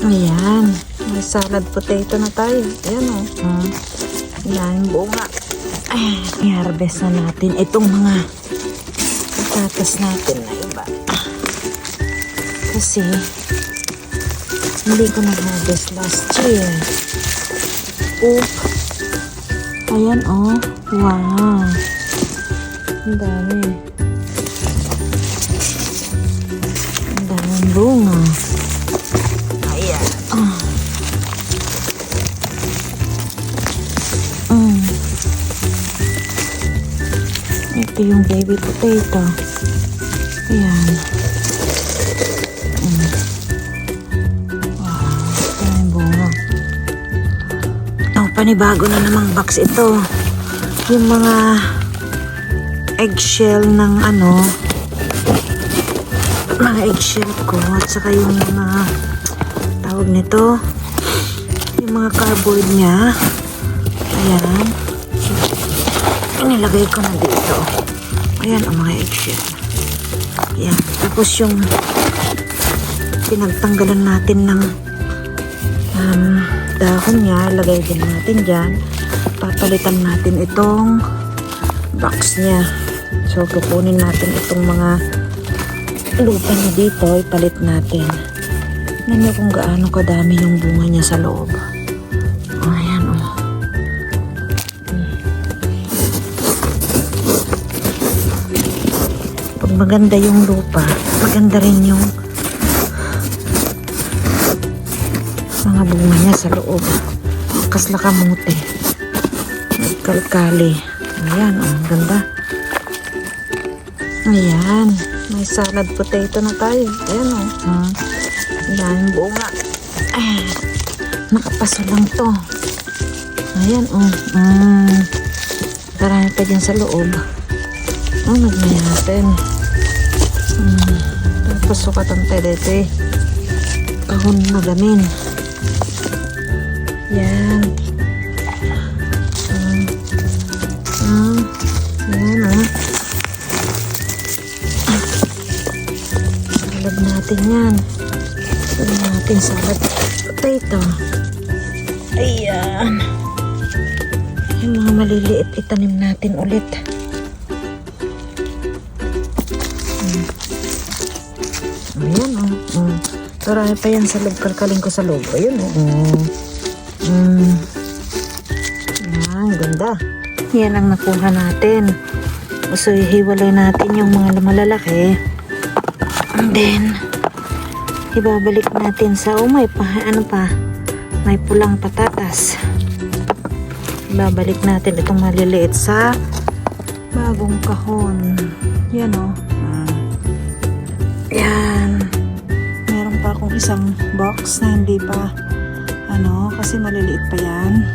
Ayan. May salad potato na tayo. Ayan o. Ayan yung bunga. Ay, i-harvest na natin itong mga patatas natin na iba. Kasi hindi ko na-harvest last year. Oop. Ayan o. Wow. Ang dami. Ang daming bunga. Ayan. Ito yung baby potato. Ayan. Wow. Ito yung bunga. Oh, panibago na namang box ito. Yung mga eggshell ng mga eggshell ko at saka yung mga tawag nito, yung mga cardboard niya. Ayan. Inilagay ko na dito. Ayan ang mga eggshell. Ayan. Tapos yung pinagtanggalan natin ng dahon niya, lagay din natin dyan. Papalitan natin itong box niya. So, kukunin natin itong mga lupa niya dito, ipalit natin. Tignan niyo kung gaano kadami yung bunga niya sa loob. Ayan o. Pag maganda yung lupa, maganda rin yung mga bunga niya sa loob. Kasla kamote. Nagkalkali. Ayan, ang ganda. Ayan, may salad potato na tayo. Ayan o. Ayan, yung bunga. Ay, nakapaso lang to. Ayan o. Marami pa dyan sa loob. Nagmay natin. Tapos sukatan tayo dito eh. Kahon magamin. Yan. Yan o. Salad natin yan. Salad natin salad potato. Ayan. Yung mga maliliit itanim natin ulit. Ayan o. Marami pa yan sa loob. Kalkalin ko sa loob. Ayun o. Ayan, ganda. Yan ang nakuha natin. So, ihiwalay natin yung mga malalaki. And then, ibabalik natin sa, may pulang patatas. Ibabalik natin itong maliliit sa bagong kahon. Yan o. Yan. Meron pa akong isang box na hindi pa kasi maliliit pa yan.